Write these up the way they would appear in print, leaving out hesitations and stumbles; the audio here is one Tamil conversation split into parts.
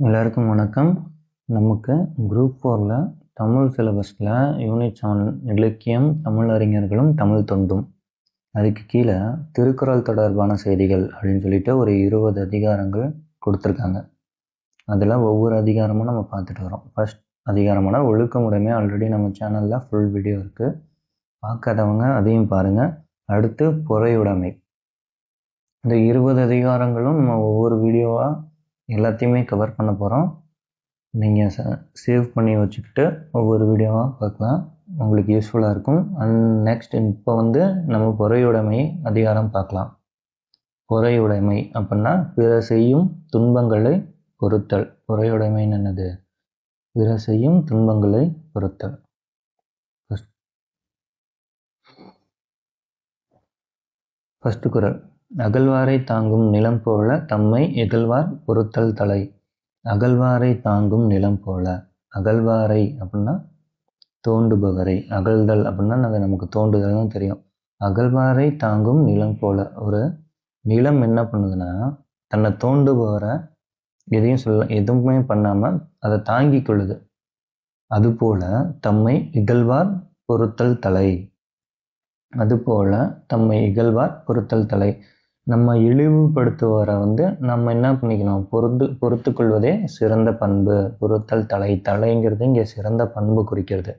எல்லாருக்கும் வணக்கம். நமக்கு குரூப் 4ல் தமிழ் சிலபஸில் யூனிட் 7 இலக்கியம், தமிழ் அறிஞர்களும், தமிழ் தொண்டும், அதுக்கு கீழே திருக்குறள் தொடர்பான செய்திகள் அப்படின்னு சொல்லிட்டு ஒரு 20 அதிகாரங்கள் கொடுத்துருக்காங்க. அதில் ஒவ்வொரு அதிகாரமும் நம்ம பார்த்துட்டு வரோம். ஃபர்ஸ்ட் அதிகாரமான ஒழுக்கமுடைமை ஆல்ரெடி நம்ம சேனலில் ஃபுல் வீடியோ இருக்குது, பார்க்காதவங்க அதையும் பாருங்கள். அடுத்து பொறையுடைமை. இந்த 20 அதிகாரங்களும் நம்ம ஒவ்வொரு வீடியோவாக எல்லாத்தையுமே கவர் பண்ண போகிறோம். நீங்கள் சேவ் பண்ணி வச்சுக்கிட்டு ஒவ்வொரு வீடியோவாக பார்க்கலாம், உங்களுக்கு யூஸ்ஃபுல்லாக இருக்கும். அண்ட் நெக்ஸ்ட் இப்போ நம்ம பொறையுடைமை அதிகாரம் பார்க்கலாம். பொறையுடைமை அப்படின்னா பிற செய்யும் துன்பங்களை பொறுத்தல். பொறையுடைமைன்னு என்னது? பிற செய்யும் துன்பங்களை பொறுத்தல். ஃபர்ஸ்ட் குறள். அகழ்வாரை தாங்கும் நிலம் போல தம்மை இகழ்வார் பொறுத்தல் தலை. அகழ்வாரை தாங்கும் நிலம் போல. அகழ்வாரை அப்படின்னா தோண்டுபவரை, அகழ்தல் அப்படின்னா நமக்கு தோண்டுதல் தான் தெரியும். அகழ்வாரை தாங்கும் நிலம் போல. ஒரு நிலம் என்ன பண்ணுதுன்னா தன்னை தோண்டுபவரை எதுவுமே பண்ணாமல் அதை தாங்கி கொள்ளுது. அதுபோல தம்மை இகழ்வார் பொறுத்தல் தலை. அதுபோல தம்மை இகழ்வார் பொறுத்தல் தலை. நம்ம இழிவுபடுத்துவரை நம்ம என்ன பண்ணிக்கணும்? பொறுத்து கொள்வதே சிறந்த பண்பு. பொறுத்தல் தலை. தலைங்கிறது இங்கே சிறந்த பண்பு குறிக்கிறது.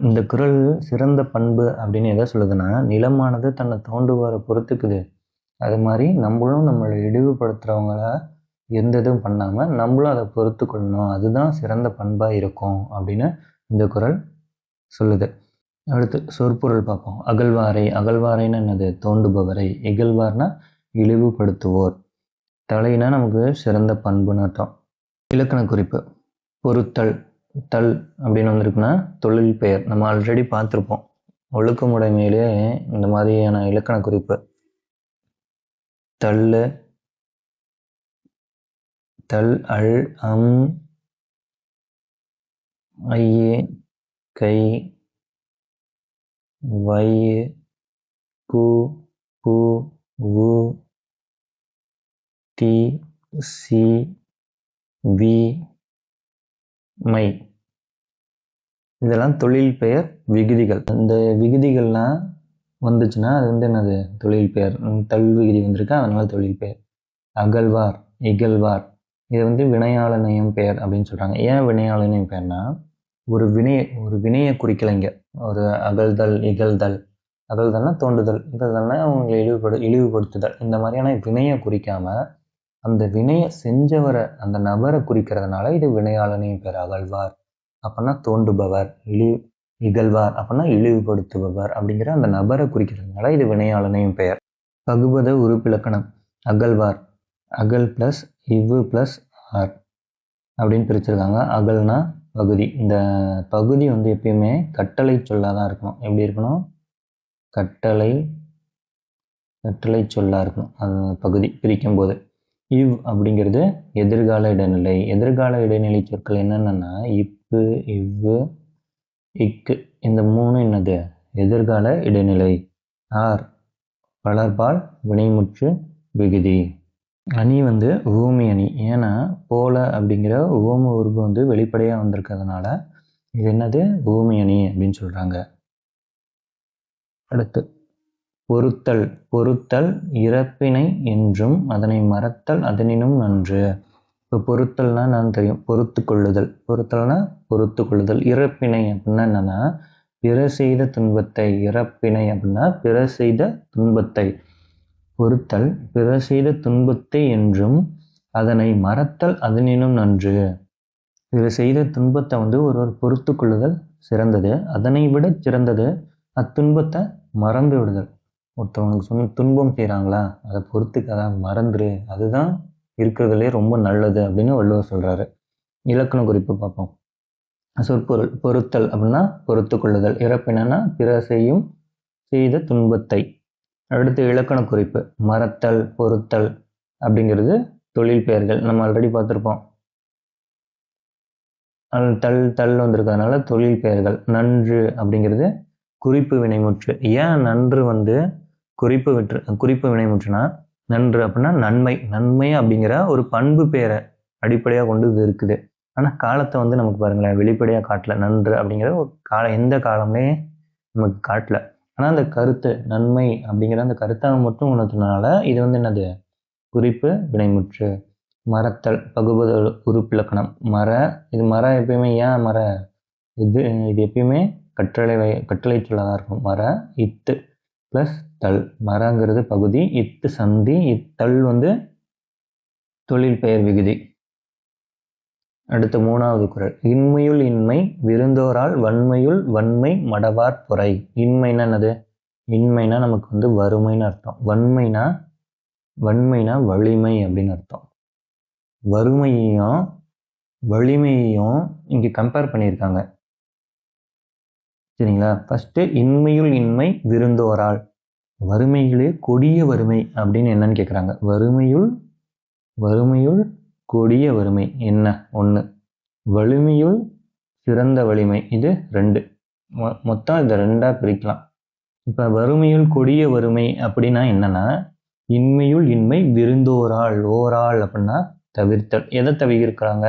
இந்த குறள் சிறந்த பண்பு அப்படின்னு எதை சொல்லுதுன்னா, நிலமானது தன்னை தோண்டுவரை பொறுத்துக்குது, அது மாதிரி நம்மளும் நம்மளை இழிவுபடுத்துறவங்கள எந்த இதுவும் பண்ணாமல் நம்மளும் அதை பொறுத்து கொள்ளணும், அதுதான் சிறந்த பண்பாக இருக்கும் அப்படின்னு இந்த குறள் சொல்லுது. அடுத்து சொற்பொருள் பார்ப்போம். அகழ்வாரை. அகழ்வாரைன்னு என்னது? தோண்டுபவரை. இகழ்வார்னா இழிவுபடுத்துவோர். தலைனா நமக்கு சிறந்த பண்புன்னு அர்த்தம். இலக்கண குறிப்பு. பொறுத்தல். தல் அப்படின்னு வந்திருக்குன்னா தொழில் பெயர். நம்ம ஆல்ரெடி பார்த்துருப்போம் ஒழுக்கமுடைமையிலே இந்த மாதிரியான இலக்கண குறிப்பு. தல், தல், அல், அம், ஐயே, கை, வை, கு, பு, வு, தி, சி, வி, மை. இதெல்லாம் தொழில் பெயர் விகுதிகள். இந்த விகுதிகள்லாம் வந்துச்சுன்னா அது என்னது? தொழில் பெயர். தல் விகுதி வந்திருக்கு, அதனால தொழில் பெயர். அகழ்வார், இகழ்வார், இது வினையாளனையும் பெயர் அப்படின்னு சொல்றாங்க. ஏன் வினையாளனையும் பெயர்னா ஒரு வினையை குறிக்கலைங்க. ஒரு அகழ்தல், இகழ்தல். அகழ்தல்னா தோண்டுதல், இகழ்தல்னா அவங்களை இழிவுபடுத்துதல். இந்த மாதிரியான வினையை குறிக்காம அந்த வினையை செஞ்சவரை, அந்த நபரை குறிக்கிறதுனால இது வினையாளனையும் பெயர். அகழ்வார் அப்படின்னா தோண்டுபவர், இகழ்வார் அப்படின்னா இழிவுபடுத்துபவர் அப்படிங்கிற அந்த நபரை குறிக்கிறதுனால இது வினையாளனையும் பெயர். பகுபத உறுப்பிலக்கணம். அகழ்வார், அகல் பிளஸ் இவ்வு பிளஸ் ஆர் அப்படின்னு பிரிச்சிருக்காங்க. அகல்னா பகுதி. இந்த பகுதி எப்பயுமே கட்டளை சொல்லாதான் இருக்கணும். எப்படி இருக்கணும்? கட்டளை சொல்லா இருக்கணும் அந்த பகுதி பிரிக்கும் போது. இவ் அப்படிங்கிறது எதிர்கால இடைநிலை. எதிர்கால இடைநிலை சொற்கள் என்னென்னா இப்பு, இவ்வு, இக்கு. இந்த மூணு என்னது? எதிர்கால இடைநிலை. ஆர் வளர்பால் வினைமுற்று விகுதி. அணி உவமை அணி. ஏன்னா போல அப்படிங்கிற உவம உருவு வெளிப்படையாக வந்திருக்கிறதுனால இது என்னது? உவமை அணி அப்படின்னு சொல்கிறாங்க. அடுத்து பொறுத்தல். பொறுத்தல் இறப்பினை என்றும் அதனை மறத்தல் அதனினும் நன்று. இப்போ பொறுத்தல்னா நான் தெரியும், பொறுத்து கொள்ளுதல். பொறுத்தல்னா பொறுத்து கொள்ளுதல். இறப்பினை அப்படின்னா என்னன்னா பிற செய்த துன்பத்தை. இறப்பினை அப்படின்னா பிற செய்த துன்பத்தை. பொறுத்தல் பிற செய்த துன்பத்தை என்றும் அதனை மறத்தல் அதனினும் நன்று. பிற செய்த துன்பத்தை ஒருவர் பொறுத்து கொள்ளுதல் சிறந்தது. அதனை விட சிறந்தது அத்துன்பத்தை மறந்து விடுதல். ஒருத்தவங்களுக்கு துன்பம் செய்கிறாங்களா, அதை பொறுத்துக்காத, மறந்துரு, அதுதான் இருக்கிறதுலே ரொம்ப நல்லது அப்படின்னு வள்ளுவர் சொல்றாரு. இலக்கண குறிப்பு பார்ப்போம். சொற்பொருள். பொறுத்தல் அப்படின்னா பொறுத்து கொள்ளுதல். இறப்பினா பிற செய்த துன்பத்தை. அடுத்து இலக்கண குறிப்பு. மறத்தல், பொறுத்தல் அப்படிங்கிறது தொழில் பெயர்கள். நம்ம ஆல்ரெடி பார்த்துருப்போம். தல் வந்திருக்கிறதுனால தொழில் பெயர்கள். நன்று அப்படிங்கிறது குறிப்பு வினைமுற்று. ஏன் நன்று குறிப்பு வினைமுற்றுனா, நன்று அப்படின்னா நன்மை. நன்மை அப்படிங்கிற ஒரு பண்பு பெயரை அடிப்படையாக கொண்டு இது இருக்குது. ஆனால் காலத்தை வந்து நமக்கு பாருங்களேன் வெளிப்படையாக காட்டல. நன்று அப்படிங்கிற ஒரு எந்த காலமே நமக்கு காட்டல. ஆனால் அந்த கருத்து நன்மை அப்படிங்கிற அந்த கருத்தாக மட்டும் உணர்த்தினால இது வந்து என்னது குறிப்பு வினைமுற்று. மரத்தல் பகுபத உறுப்பிலக்கணம் இது எப்பயுமே ஏன் இது எப்பயுமே கட்டளை சொல்லாதான் இருக்கும். இத்து ப்ளஸ் தல். மரங்கிறது பகுதி, இத்து சந்தி, இத்தல் வந்து தொழில் பெயர் விகுதி. அடுத்த 3வது குறள். இன்மையுள் இன்மை விருந்தோரால் வன்மையுள் வன்மை மடவார் பொறை. இன்மைனா என்னது? இன்மைனா நமக்கு வந்து வறுமைன்னு அர்த்தம். வன்மைனா வலிமை அப்படின்னு அர்த்தம். வறுமையையும் வலிமையையும் இங்கே கம்பேர் பண்ணியிருக்காங்க. சரிங்களா? ஃபர்ஸ்ட் இன்மையுள் இன்மை விருந்தோரால். வறுமையிலே கொடிய வறுமை அப்படின்னு என்னன்னு கேட்குறாங்க. வறுமையுள் கொடிய வறுமை என்ன? 1. வலிமையுள் சிறந்த வலிமை இது 2. மொத்தம் இதை 2ஆக பிரிக்கலாம். இப்போ வறுமையுள் கொடிய வறுமை அப்படின்னா என்னன்னா, இன்மையுள் இன்மை விருந்தோரால். ஓரால் அப்படின்னா தவிர்த்தல். எதை தவிர்க்கிறாங்க?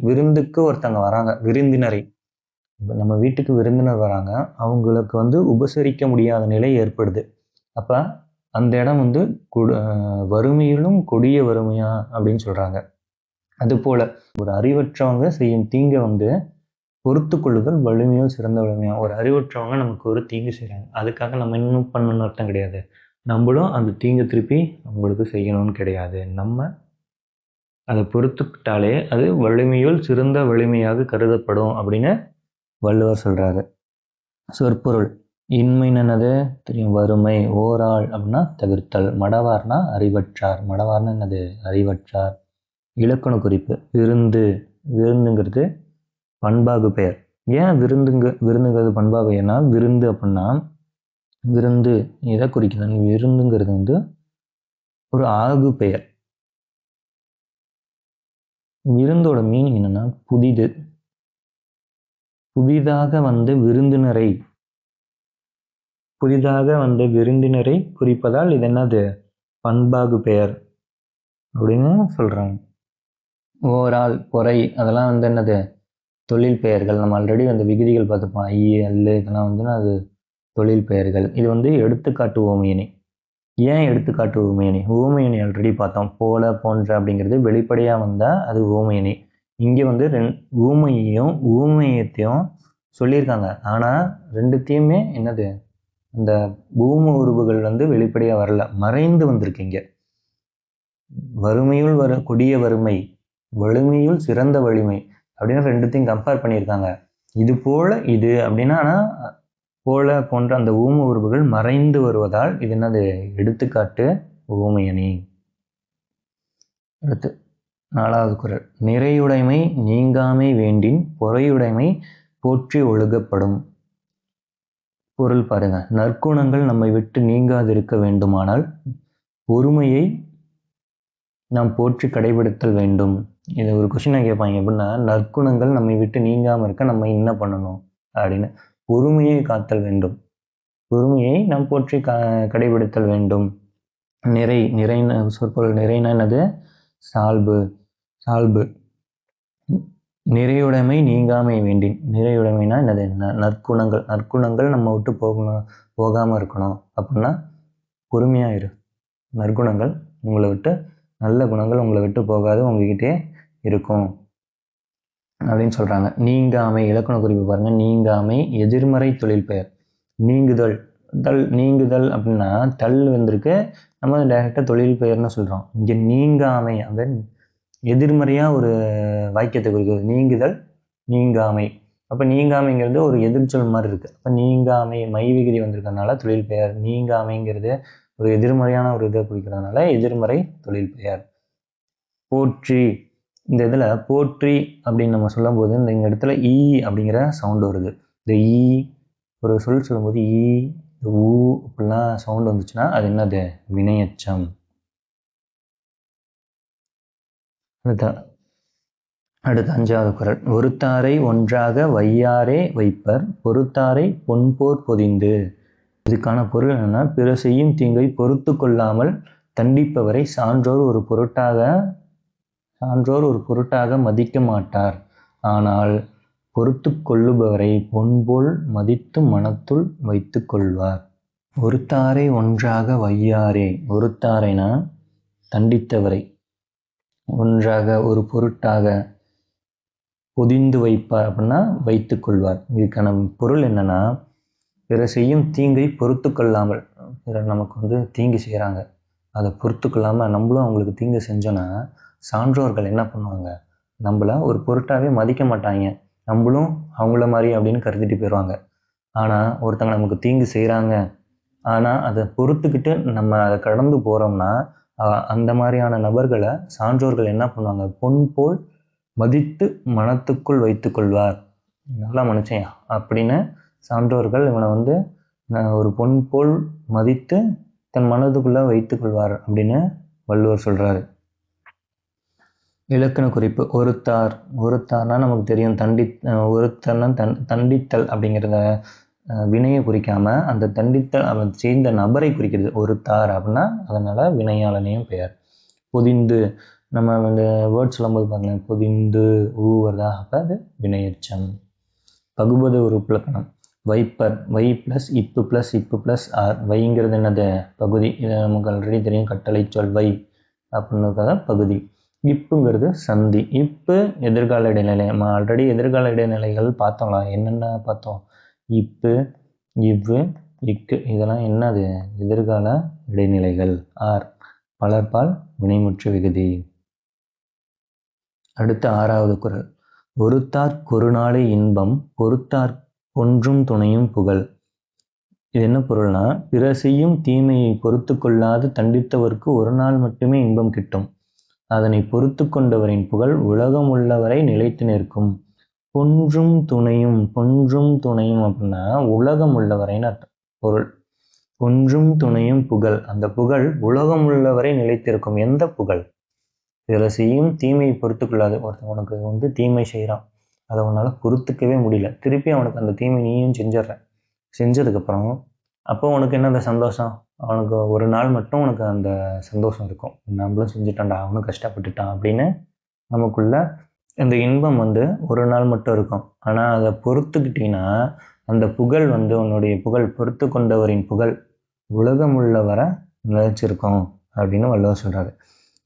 விருந்துக்கு ஒருத்தங்க வராங்க, விருந்தினரை. நம்ம வீட்டுக்கு விருந்தினர் வராங்க, அவங்களுக்கு வந்து உபசரிக்க முடியாத நிலை ஏற்படுது. அப்போ அந்த இடம் வந்து வறுமையிலும் கொடிய வறுமையா அப்படின்னு சொல்றாங்க. அதுபோல ஒரு அறிவற்றவங்க செய்யும் தீங்கை வந்து பொறுத்து கொள்ளுதல் வலிமையும் சிறந்த வலிமையா. ஒரு அறிவற்றவங்க நமக்கு ஒரு தீங்கு செய்கிறாங்க, அதுக்காக நம்ம இன்னும் பண்ணணும்னு அர்த்தம் கிடையாது. நம்மளும் அந்த தீங்கை திருப்பி அவங்களுக்கு செய்யணும்னு கிடையாது. நம்ம அதை பொறுத்துக்கிட்டாலே அது வலிமையுள் சிறந்த வலிமையாக கருதப்படும் அப்படின்னு வள்ளுவர் சொல்றாரு. சொற்பொருள். இன்மை என்னது தெரியும், வறுமை. ஓரால் அப்படின்னா தவிர்த்தல். மடவார்னா அறிவற்றார். மடவார்னா என்னது? அறிவற்றார். இலக்கண குறிப்பு. விருந்துங்கிறது பண்பாகு பெயர். ஏன் விருந்துங்கிறது பண்பாகு பெயர்னா, விருந்து அப்படின்னா விருந்து எதை குறிக்குது? விருந்துங்கிறது வந்து ஒரு ஆகு பெயர். விருந்தோட மீனிங் என்னன்னா புதிதாக வந்த விருந்தினரை குறிப்பதால் இது என்னது? பண்பாகு பெயர் அப்படின்னு சொல்றாங்க. ஓரால், பொறை அதெல்லாம் வந்து என்னது? தொழில் பெயர்கள். நம்ம ஆல்ரெடி அந்த விகுதிகள் பார்த்துப்போம். ஐ, அல்லு இதெல்லாம் வந்து அது தொழில் பெயர்கள். இது வந்து எடுத்துக்காட்டு ஓமையணி. ஏன் எடுத்துக்காட்டு ஓமையணி? ஓமையணி ஆல்ரெடி பார்த்தோம். போல, போன்ற அப்படிங்கிறது வெளிப்படையாக வந்தால் அது ஓமையணி. இங்கே வந்து ஊமையத்தையும் சொல்லியிருக்காங்க. ஆனால் ரெண்டுத்தையுமே என்னது? அந்த பூம உருவுகள் வந்து வெளிப்படையாக வரல, மறைந்து வந்திருக்கு. இங்கே வறுமையுள் கொடிய வறுமை, வலிமையுள் சிறந்த வலிமை அப்படின்னு ரெண்டுத்தையும் கம்பேர் பண்ணியிருக்காங்க. இது போல இது அப்படின்னா, போல போன்ற அந்த ஊம உருவுகள் மறைந்து வருவதால் இது என்னது? எடுத்துக்காட்டு ஊமையணி. அடுத்து 4வது குறள். நிறையுடைமை நீங்காமை வேண்டின் பொறையுடைமை போற்றி ஒழுகப்படும். பொருள் பாருங்க. நற்குணங்கள் நம்மை விட்டு நீங்காதிருக்க வேண்டுமானால் பொறுமையை நாம் போற்றி கடைபிடித்தல் வேண்டும். இது ஒரு கொஸ்டினை கேட்பாங்க. எப்படின்னா, நற்குணங்கள் நம்மை விட்டு நீங்காமல் இருக்க நம்ம என்ன பண்ணணும் அப்படின்னு. பொறுமையை காத்தல் வேண்டும். பொறுமையை நாம் போற்றி கடைபிடித்தல் வேண்டும். நிறைன சொற்பொருள். நிறைனா என்னது? சால்பு. நிறையுடைமை நீங்காமை வேண்டின். நிறையுடைமைனா என்னது? நற்குணங்கள் நம்ம விட்டு போகாமல் இருக்கணும் அப்படின்னா பொறுமையாக இரு. நற்குணங்கள் உங்களை விட்டு, நல்ல குணங்கள் உங்களை விட்டு போகாது, உங்ககிட்டே இருக்கும் அப்படின்னு சொல்கிறாங்க. நீங்காமை. இலக்கண குறிப்பு பாருங்க. நீங்காமை எதிர்மறை தொழில் பெயர். நீங்குதல் அப்படின்னா தல் வந்திருக்கு, நம்ம டைரெக்டாக தொழில் பெயர்னு சொல்கிறோம். இங்கே நீங்காமை அந்த எதிர்மறையாக ஒரு வாக்கியத்தை குறிக்கிறது. நீங்குதல், நீங்காமை. அப்போ நீங்காமைங்கிறது ஒரு எதிர்ச்சொல் மாதிரி இருக்குது. அப்போ நீங்காமை மை விகுதி வந்திருக்கிறதுனால தொழில் பெயர். நீங்காமைங்கிறது ஒரு எதிர்மறையான ஒரு இதை குறிக்கிறதுனால எதிர்மறை தொழில் பெயர். போற்றி. இந்த இதில் போற்றி அப்படின்னு நம்ம சொல்லும்போது இந்த இடத்துல ஈ அப்படிங்கிற சவுண்டு வருது. இந்த ஈ ஒரு சொல் சொல்லும்போது ஈ, ஊ அப்படிலாம் சவுண்டு வந்துச்சுன்னா அது என்னது? வினையச்சம். அடுத்த 5வது குறள். ஒருத்தாரை ஒன்றாக வையாரே வைப்பர் பொறுத்தாரை பொன்போர் பொதிந்து. இதுக்கான பொருள் என்னன்னா, பிற செய்யும் தீங்கை பொறுத்து கொள்ளாமல் தண்டிப்பவரை சான்றோர் ஒரு பொருட்டாக சான்றோர் ஒரு பொருட்டாக மதிக்க மாட்டார். ஆனால் பொறுத்து கொள்ளுபவரை பொன்போல் மதித்து மனத்துள் வைத்து கொள்வார். ஒருத்தாரை ஒன்றாக வையாரே. ஒருத்தாரைனா தண்டித்தவரை, ஒன்றாக ஒரு பொருட்டாக பொதிந்து வைப்பார் அப்படின்னா வைத்து கொள்வார். இதுக்கான பொருள் என்னன்னா, பிறர் செய்யும் தீங்கை பொறுத்து கொள்ளாமல், பிறர் நமக்கு தீங்கு செய்கிறாங்க, அதை பொறுத்து கொள்ளாமல் நம்மளும் அவங்களுக்கு தீங்கு செஞ்சோன்னா சான்றோர்கள் என்ன பண்ணுவாங்க, நம்மள ஒரு பொருட்டாகவே மதிக்க மாட்டாங்க, நம்மளும் அவங்கள மாதிரி அப்படின்னு கருதிட்டு போயிடுவாங்க. ஆனால் ஒருத்தங்க நமக்கு தீங்கு செய்கிறாங்க, ஆனால் அதை பொறுத்துக்கிட்டு நம்ம அதை கடந்து போகிறோம்னா அந்த மாதிரியான நபர்களை சான்றோர்கள் என்ன பண்ணுவாங்க, பொன் போல் மதித்து மனத்துக்குள் வைத்து கொள்வார். நல்லா மனுஷன் அப்படின்னு சான்றோர்கள் இவனை ஒரு பொன் போல் மதித்து தன் மனதுக்குள்ளே வைத்து கொள்வார் அப்படின்னு வள்ளுவர் சொல்கிறாரு. இலக்கண குறிப்பு. ஒருத்தார். ஒருத்தார்னா நமக்கு தெரியும், ஒருத்தர்னா தண்டித்தல் அப்படிங்கிறத வினையை குறிக்காமல் அந்த தண்டித்தல் அவன் செய்த நபரை குறிக்கிறது ஒருத்தார் அப்படின்னா, அதனால் வினையாளனையும் பெயர். பொதிந்து, நம்ம வேர்ட் சொல்லும்போது பாருங்களேன், பொதிந்து வருதா, அப்போ அது வினையெச்சம். பகுபத உறுப்பிலக்கணம். வைப்பர். வை ப்ளஸ் இப்பு ப்ளஸ் இப்பு ப்ளஸ் ஆர். வைங்கிறது என்னது, பகுதி. இது நமக்கு ஆல்ரெடி தெரியும், கட்டளை சொல் வை அப்படின்றதுக்காக பகுதி. இப்புங்கிறது சந்தி. இப்பு எதிர்கால இடைநிலை. நம்ம ஆல்ரெடி எதிர்கால இடைநிலைகள் பார்த்தோம்ல, என்னென்ன பார்த்தோம், இப்பு, இவ்வு, இக்கு, இதெல்லாம் என்னது, எதிர்கால இடைநிலைகள். ஆர் பலர்பால் வினைமுற்று விகுதி. அடுத்த 6வது குறள். ஒருத்தார் கொருநாளை இன்பம் பொறுத்தார் ஒன்றும் துணையும் புகழ். இது என்ன பொருள்னா, பிறர் செய்யும் தீமையை பொறுத்து கொள்ளாது தண்டித்தவருக்கு ஒரு நாள் மட்டுமே இன்பம் கிட்டும், அதனை பொறுத்து கொண்டவரின் புகழ் உலகம் உள்ளவரை நிலைத்து நிற்கும். பொன்றும் துணையும். பொன்றும் துணையும் அப்படின்னா உலகம் உள்ளவரைன்னு அர்த்தம் பொருள். பொன்றும் துணையும் புகழ். அந்த புகழ் உலகம் உள்ளவரை நிலைத்திருக்கும். எந்த புகழ், பிறர் செய்யும் தீமையை பொறுத்து கொள்ளாது. ஒருத்தன் உனக்கு தீமை செய்கிறான், அதை உன்னால் பொறுத்துக்கவே முடியல, திருப்பி அவனுக்கு அந்த தீமை நீயும் செஞ்சதுக்கப்புறம் அப்போ உனக்கு என்ன அந்த சந்தோஷம், அவனுக்கு ஒரு நாள் மட்டும் உனக்கு அந்த சந்தோஷம் இருக்கும், நம்மளும் செஞ்சுட்டான்டா, அவனும் கஷ்டப்பட்டுட்டான் அப்படின்னு நமக்குள்ள இந்த இன்பம் ஒரு நாள் மட்டும் இருக்கும். ஆனால் அதை பொறுத்துக்கிட்டீங்கன்னா அந்த புகழ் உன்னுடைய புகழ், பொறுத்து கொண்டவரின் புகழ் உலகம் உள்ளவரை நிலைச்சிருக்கும் அப்படின்னு வள்ளுவர் சொல்கிறாரு.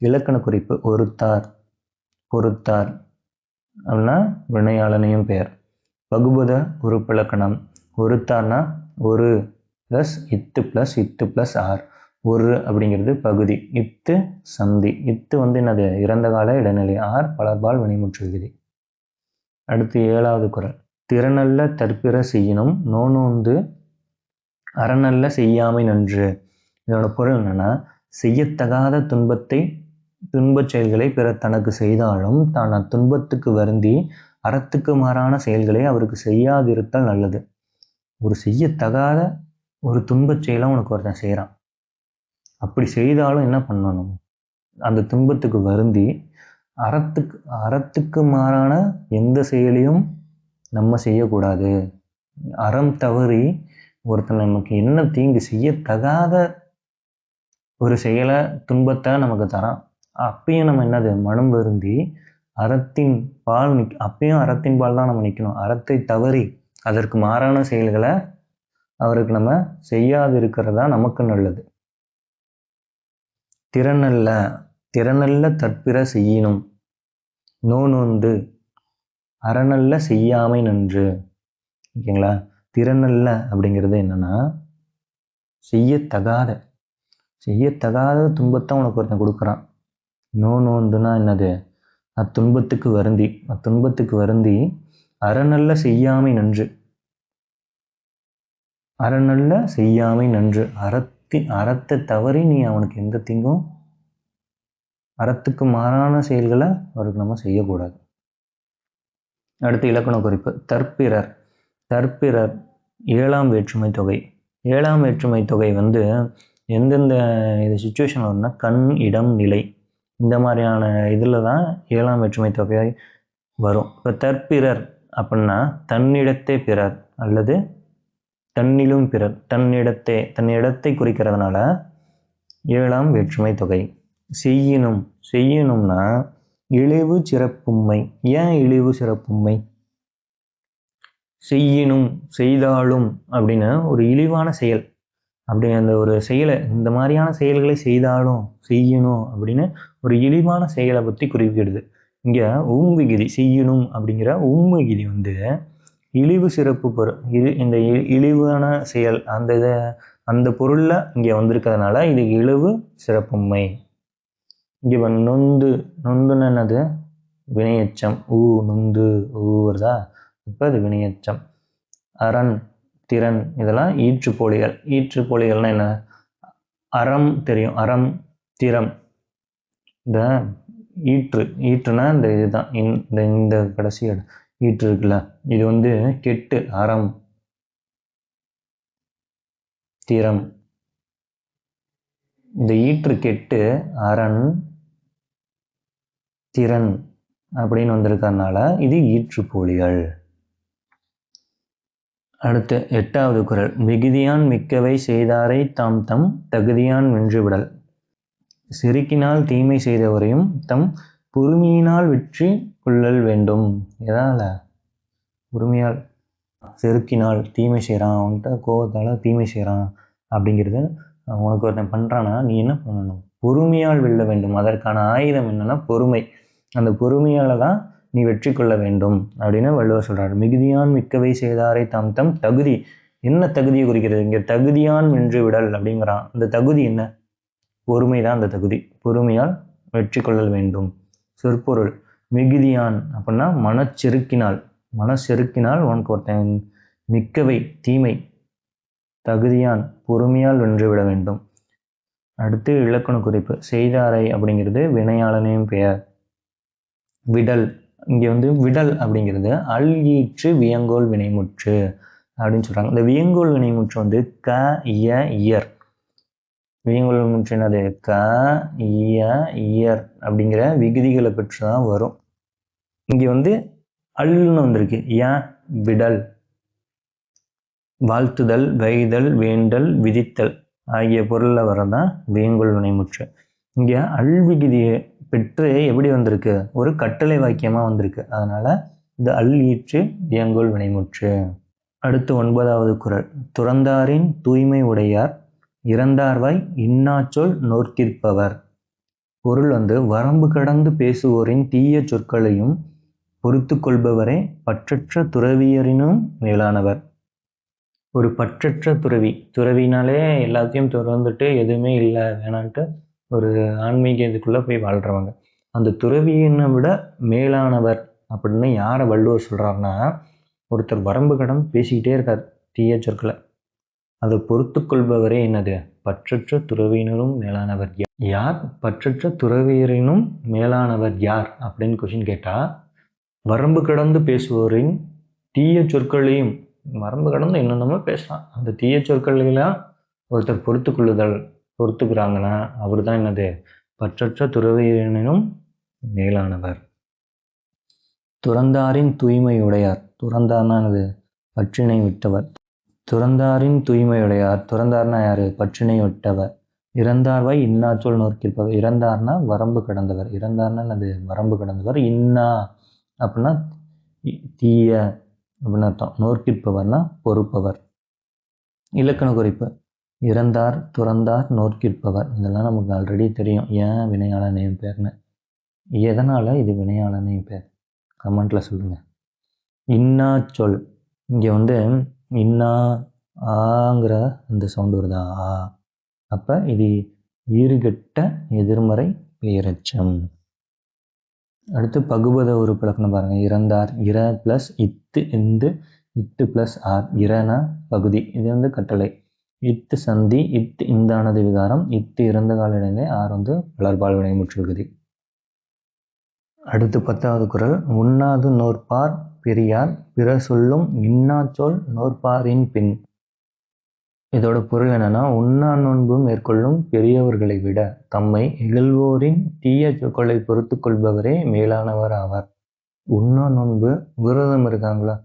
இலக்கண குறிப்பு. ஒருத்தார். பொறுத்தார் அப்படின்னா வினையாளனையும் பெயர். பகுபத உறுப்பிலக்கணம். ஒருத்தார்னா ஒரு ப்ளஸ் இத்து ப்ளஸ் இத்து ப்ளஸ் ஆர். ஒரு அப்படிங்கிறது பகுதி, இத்து சந்தி. இத்து என்னது, இறந்த கால இடைநிலை. ஆர் பலர்பால் வினைமுற்று விகுதி. அடுத்து 7வது குறள். திறனல்ல தற்பிற செய்யினும் நோனோந்து அறநல்ல செய்யாமை நன்று. இதோட பொருள் என்னன்னா, செய்யத்தகாத துன்பச் செயல்களை பிறர் தனக்கு செய்தாலும் தான் அத்துன்பத்துக்கு வருந்தி அறத்துக்கு மாறான செயல்களை அவருக்கு செய்யாதிருத்தல் நல்லது. ஒரு செய்யத்தகாத ஒரு துன்பச் செயலை உனக்கு ஒருத்தன் செய்கிறான், அப்படி செய்தாலும் என்ன பண்ணணும், அந்த துன்பத்துக்கு வருந்தி அறத்துக்கு மாறான எந்த செயலையும் நம்ம செய்யக்கூடாது. அறம் தவறி ஒருத்தன் நமக்கு என்ன தீங்கு செய்யத்தகாத ஒரு செயலை, துன்பத்தை நமக்கு தரான், அப்பயும் நம்ம என்னது, மனம் வருந்தி அறத்தின் பால் அப்பயும் அறத்தின் பால் தான் நம்ம நிற்கணும். அறத்தை தவறி அதற்கு மாறான செயல்களை அவருக்கு நம்ம செய்யாது இருக்கிறதா நமக்கு நல்லது. திறனல்ல தற்பிற செய்யினும் நோனோந்து அறநல்ல செய்யாமை நன்று. ஓகேங்களா. திறனல்ல அப்படிங்கிறது என்னன்னா, செய்யத்தகாத துன்பத்தை உனக்கு ஒருத்தன் கொடுக்குறான். நோனோந்துனா என்னது, அத்துன்பத்துக்கு வருந்தி அறநல்ல செய்யாமை நன்று. அறநல்ல செய்யாமை நன்று. அறத்தை தவறி நீ அவனுக்கு எந்த தீங்கும், அறத்துக்கு மாறான செயல்களை அவருக்கு நம்ம செய்யக்கூடாது. அடுத்து இலக்கண குறிப்பு. தற்பிறர் 7ஆம் வேற்றுமை தொகை. 7ஆம் வேற்றுமை தொகை எந்தெந்த இது சுச்சுவேஷன் வரும்னா, கண், இடம், நிலை, இந்த மாதிரியான இதில் தான் 7ஆம் வேற்றுமை தொகை வரும். இப்போ தற்பிறர் அப்படின்னா தன்னிடத்தே பிறர் அல்லது தன்னிலும் பிறர், தன்னிடத்தை குறிக்கிறதுனால 7ஆம் வேற்றுமை தொகை. செய்யணும்னா இழிவு சிறப்புண்மை. ஏன் இழிவு சிறப்புண்மை? செய்யினும் செய்தாலும் அப்படின்னு ஒரு இழிவான செயல், அப்படி அந்த ஒரு செயலை, இந்த மாதிரியான செயல்களை செய்தாலும் செய்யணும் அப்படின்னு ஒரு இழிவான செயலை பற்றி குறிப்பிடுது. இங்கே விகுதி செய்யணும் அப்படிங்கிற விகுதி வந்து இழிவு சிறப்பு பொருள், இந்த இழிவான செயல் அந்த பொருளில் இங்கே வந்திருக்கிறதுனால இது இழிவு சிறப்புண்மை. இங்கே நொந்துன்னு என்னது? வினையெச்சம். நொந்து வருதா? இப்போ அது வினையெச்சம். அரண், திறன் இதெல்லாம் ஈற்றுப்போலிகள். ஈற்றுப்போலிகள்னா என்ன? அறம் தெரியும், அறம், திறம். இந்த ஈற்றுனா இந்த இதுதான், இந்த கடைசி ஈற்று இருக்குல்ல, இது வந்து கெட்டு அறம், திறம். இந்த ஈற்று கெட்டு அரண், திறன் அப்படின்னு வந்திருக்கிறதுனால இது ஈற்றுப்போலிகள். அடுத்து 8வது குறள். மிகுதியான் மிக்கவை செய்தாரை தாம் தம் தகுதியான் வென்றுவிடல். செருக்கினால் தீமை செய்தவரையும் தம் பொறுமையினால் வெற்றி கொள்ளல் வேண்டும். எதால? பொறுமையால். செருக்கினால் தீமை செய்கிறான், அவன்கிட்ட கோபத்தால் தீமை செய்கிறான் அப்படிங்கிறது உனக்கு ஒருத்தன் பண்ணுறான்னா நீ என்ன பண்ணணும்? பொறுமையால் வெல்ல வேண்டும். அதற்கான ஆயுதம் என்னன்னா பொறுமை. அந்த பொறுமையால் தான் நீ வெற்றி கொள்ள வேண்டும் அப்படின்னு வள்ளுவர் சொல்கிறார். மிகுதியான் மிக்கவை செய்தாரை தாம் தம் தகுதி. என்ன தகுதியை குறிக்கிறது? இங்கே தகுதியான் வென்று விடல் அப்படிங்கிறான். அந்த தகுதி என்ன? பொறுமை தான் அந்த தகுதி. பொறுமையால் வெற்றி கொள்ளல் வேண்டும். சொற்பொருள். மிகுதியான் அப்படின்னா மனச்செருக்கினால் உனக்கு ஒருத்தன் மிக்கவை தீமை, தகுதியான் பொறுமையால் வென்றுவிட வேண்டும். அடுத்து இலக்கண குறிப்பு. செய்தாரை அப்படிங்கிறது வினையாளனையும் பெயர். விடல், இங்கே வந்து விடல் அப்படிங்கிறது அல் ஈற்று வியங்கோல் வினைமுற்று அப்படின்னு சொல்கிறாங்க. இந்த வியங்கோல் வினைமுற்று வந்து க இய இயர். வியங்கோல் வினைமுற்று என்னது? க இய இயர் அப்படிங்கிற விகுதிகளை பெற்று தான் வரும். இங்கே வந்து அல்னு வந்திருக்கு. ஏன்? விடல், வாழ்த்துதல், வைதல், வேண்டல், விதித்தல் ஆகிய பொருளில் வரதான் வியங்கோல் வினைமுற்று. இங்கே அல் விகுதியை பெற்று எப்படி வந்திருக்கு? ஒரு கட்டளை வாக்கியமாக வந்திருக்கு. அதனால இது அல் ஈற்று வியங்கோல் வினைமுற்று. அடுத்து 9வது குறள். துறந்தாரின் தூய்மை உடையார் இறந்தார்வாய் இன்னாச்சொல் நோர்க்கிற்பவர். பொருள் வந்து வரம்பு கடந்து பேசுவோரின் தீய சொற்களையும் பொறுத்து கொள்பவரே பற்றற்ற துறவியரினும் மேலானவர். ஒரு பற்றற்ற துறவினாலே எல்லாத்தையும் துறந்துட்டு எதுவுமே இல்லை வேணான்ட்டு ஒரு ஆன்மீக இதுக்குள்ளே போய் வாழ்கிறவங்க. அந்த துறவியினை விட மேலானவர் அப்படின்னு யாரை வள்ளுவர் சொல்கிறாருன்னா, ஒருத்தர் வரம்பு கடந்து பேசிக்கிட்டே இருக்கார் தீய சொற்களை, அதை பொறுத்து கொள்பவரே என்னது? பற்றற்ற துறவியினரும் மேலானவர் யார்? பற்றற்ற துறவியரினும் மேலானவர் யார் அப்படின்னு கொஸ்டின் கேட்டால், வரம்பு கடந்து பேசுவோரின் தீய சொற்களையும், வரம்பு கடந்து என்னென்னமோ பேசலாம், அந்த தீய சொற்களெல்லாம் ஒருத்தர் பொறுத்துக்கிறாங்கன்னா அவர் தான் என்னது? பற்றற்ற துறவியரினும் மேலானவர். துறந்தாரின் தூய்மையுடையார். துறந்தார்னா என்னது? பற்றினை விட்டவர். துறந்தாரின் தூய்மையுடையார். துறந்தார்னா யாரு? பற்றினை விட்டவர். இறந்தார்வாய் இன்னாச்சொல் நோர்க்கிற்பவர். இறந்தார்னா வரம்பு கடந்தவர். இறந்தார்னா என்னது? வரம்பு கடந்தவர். இன்னா அப்படின்னா தீய அப்படின்னு அர்த்தம். நோர்க்கிற்பவர்னா பொறுப்பவர். இலக்கண குறிப்பு. இறந்தார், துறந்தார், நோர்க்கிற்பவர் இதெல்லாம் நமக்கு ஆல்ரெடி தெரியும். ஏன் வினையாளனையும் பேர்னு, எதனால் இது வினையாளனையும் பேர் கமெண்ட்டில் சொல்லுங்கள். இன்னா சொல். இங்கே வந்து இன்னா ஆங்கிற அந்த சவுண்டு வருதா? ஆ. அப்போ இது ஈறுகெட்ட எதிர்மறை பெயரெச்சம். அடுத்து பகுபத உறுப்பிலக்கணம் பாருங்கள். இறந்தார், இற ப்ளஸ் இத்து, இத்து ப்ளஸ் ஆர். இறனா பகுதி, இது வந்து கட்டளை. இத்து சந்தி, இத்து இந்தானது விகாரம், இத்து இறந்த கால இடையிலே, ஆர் வந்து வளர்பால் வினைமுற்று விகுதி. அடுத்து 10வது குறள். உண்ணாது நோற்பார் பெரியார் பிற சொல்லும் இன்னாச்சொல் நோற்பாரின் பின். இதோட பொருள் என்னன்னா, உண்ணா நோன்பு மேற்கொள்ளும் பெரியவர்களை விட தம்மை இகழ்வோரின் தீய சொற்களை பொறுத்து கொள்பவரே மேலானவர் ஆவார். உண்ணா நோன்பு விரதம் இருக்காங்களா,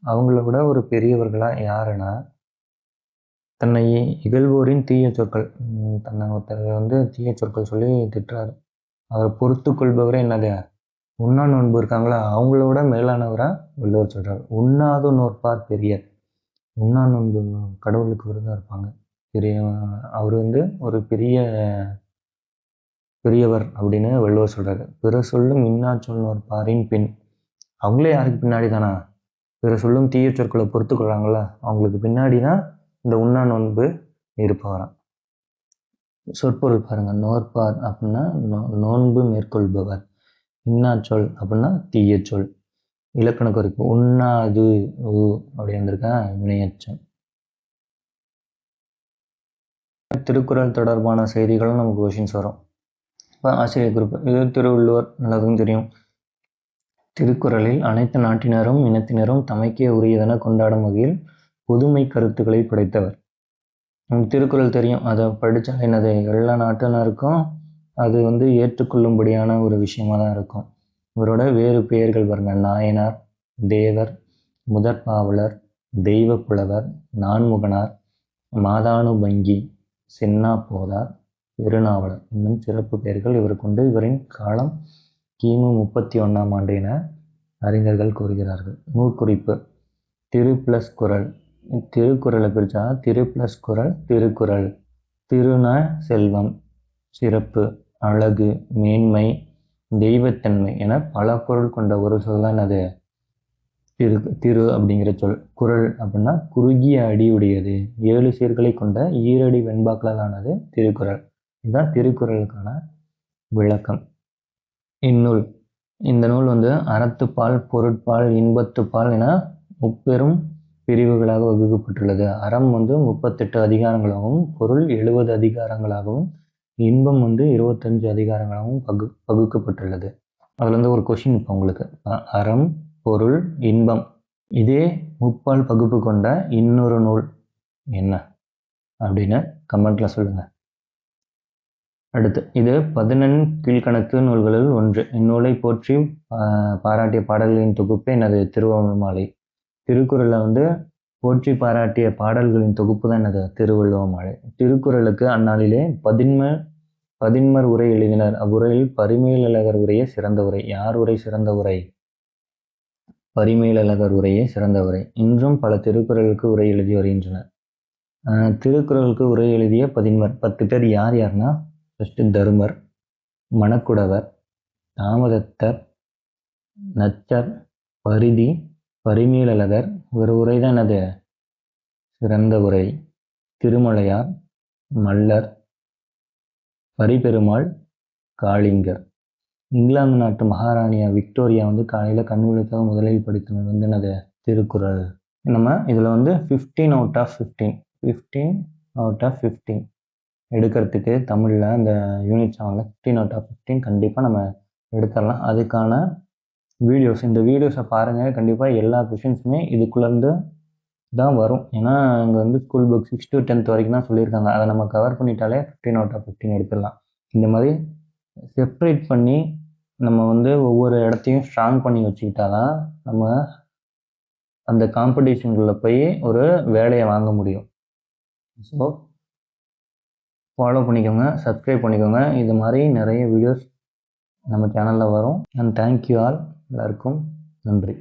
அவங்கள விட ஒரு பெரியவர்களா யாருன்னா, தன்னை இகழ்வோரின் தீய சொற்கள், தன்னை ஒருத்தர் வந்து தீய சொற்கள் சொல்லி திட்டுறாரு, அவரை பொறுத்து கொள்பவரே என்னது? உண்ணா நோன்பு இருக்காங்களா அவங்களோட மேலானவராக வள்ளுவர் சொல்கிறார். உண்ணாது நோற்பார் பெரியர். உண்ணா நோன்பு கடவுளுக்கு விரதம் இருப்பாங்க. பெரிய அவர் ஒரு பெரியவர் அப்படின்னு வள்ளுவர் சொல்கிறாரு. பிற சொல்லும் இன்னா சொல் நோற்பாரின் பின். அவங்களே யாருக்கு பின்னாடி தானா? பிற சொல்லும் தீய சொற்களை பொறுத்து கொள்றாங்களா அவங்களுக்கு பின்னாடி தான் இந்த உண்ணா நோன்பு இருப்பவராம். சொற்பொருள் பாருங்க. நோற்பார் அப்படின்னா நோன்பு மேற்கொள்பவர். இன்னா சொல் அப்படின்னா தீய சொல். இலக்கண குறிப்பு உண்ணாது அப்படி வந்திருக்கா வினையச்சம். திருக்குறள் தொடர்பான செய்திகளும் நமக்கு கொஷின்ஸ் வரும். இப்போ ஆசிரியர் குறிப்பு இது திருவள்ளுவர் நல்லதும் தெரியும். திருக்குறளில் அனைத்து நாட்டினரும் இனத்தினரும் தமக்கே உரியதென கொண்டாடும் வகையில் பொதுமை கருத்துக்களை படைத்தவர். நமக்கு திருக்குறள் தெரியும், அதை படித்தா என்னது எல்லா நாட்டினருக்கும் அது ஏற்றுக்கொள்ளும்படியான ஒரு விஷயமா தான் இருக்கும். இவரோட வேறு பெயர்கள் பாருங்க. நாயனார், தேவர், முதற்பாவலர், தெய்வ புலவர், நான்முகனார், மாதானுபங்கி, சென்னா போதார், பெருநாவலர் இன்னும் சிறப்பு பெயர்கள் இவருக்கு உண்டு. இவரின் காலம் கிமு 31ஆம் ஆண்டு என அறிஞர்கள் கூறுகிறார்கள். நூற்குறிப்பு திரு பிளஸ் குறள். திருக்குறளை பிரித்தா திரு பிளஸ் குறள் திருக்குறள். திருன செல்வம், சிறப்பு, அழகு, மேன்மை, தெய்வத்தன்மை என பல பொருள் கொண்ட ஒரு சொல் தான் அது திரு அப்படிங்கிற சொல். குறள் அப்படின்னா குறுகிய அடியுடையது, 7 சீர்களை கொண்ட ஈரடி வெண்பாக்களால் ஆனது திருக்குறள். இதுதான் திருக்குறளுக்கான விளக்கம். இந்நூல் இந்த நூல் அறத்துப்பால், பொருட்பால், இன்பத்துப்பால் என முப்பெரும் பிரிவுகளாக வகுக்கப்பட்டுள்ளது. அறம் 38 அதிகாரங்களாகவும், பொருள் 70 அதிகாரங்களாகவும், இன்பம் 25 அதிகாரங்களாகவும் பகுக்கப்பட்டுள்ளது. அதுல ஒரு கொஷின் இப்போ உங்களுக்கு. அறம், பொருள், இன்பம் இதே முப்பால் பகுப்பு கொண்ட இன்னொரு நூல் என்ன அப்படின்னு கமெண்ட்ல சொல்லுங்க. அடுத்து இது 11 கீழ்கணக்கு நூல்களில் ஒன்று. இந்நூலை போற்றி பாராட்டிய பாடல்களின் தொகுப்பே என்னது திருவள்ளுவமாலை. திருக்குறளை போற்றி பாராட்டிய பாடல்களின் தொகுப்பு தான் என்னது திருவள்ளுவமாலை. திருக்குறளுக்கு அந்நாளிலே பதின்மர் உரை எழுதினர். அவ்வுரையில் பரிமேலழகர் உரையே சிறந்த உரை. யார் உரை சிறந்த உரை? பரிமேலழகர் உரையே சிறந்த உரை. இன்றும் பல திருக்குறளுக்கு உரை எழுதி வருகின்றனர். திருக்குறளுக்கு உரை எழுதிய 10 பேர் யாருன்னா ஃபர்ஸ்ட் தருமர், மணக்குடவர், தாமதத்தர், நச்சர், பரிதி, பரிமேலழகர். ஒரு உரை தான் என்னது சிறந்த உரை. திருமலையார், மல்லர், பரிபெருமாள், காளிங்கர். இங்கிலாந்து நாட்டு மகாராணியா விக்டோரியா காலையில் கண் விழித்தாக முதலில் படித்தது என்னது திருக்குறள். நம்ம இதில் 15 out of 15 எடுக்கிறதுக்கு தமிழில் அந்த யூனிட் 7 15 out of 15 கண்டிப்பாக நம்ம எடுத்துடலாம். அதுக்கான இந்த வீடியோஸை பாருங்கள். கண்டிப்பாக எல்லா கொஷின்ஸுமே இதுக்குள்ளேருந்து தான் வரும். ஏன்னா இங்கே ஸ்கூல் புக் 6 to 10th வரைக்கும் தான் சொல்லியிருக்காங்க. அதை நம்ம கவர் பண்ணிட்டாலே 15 out of 15 எடுத்துடலாம். இந்த மாதிரி செப்ரேட் பண்ணி நம்ம ஒவ்வொரு இடத்தையும் ஸ்ட்ராங் பண்ணி வச்சுக்கிட்டாதான் நம்ம அந்த காம்படிஷன்களில் போய் ஒரு வேலையை வாங்க முடியும். ஸோ ஃபாலோ பண்ணிக்கோங்க, சப்ஸ்கிரைப் பண்ணிக்கோங்க. இது மாதிரி நிறைய வீடியோஸ் நம்ம சேனலில் வரும். And thank you all. எல்லாருக்கும் நன்றி.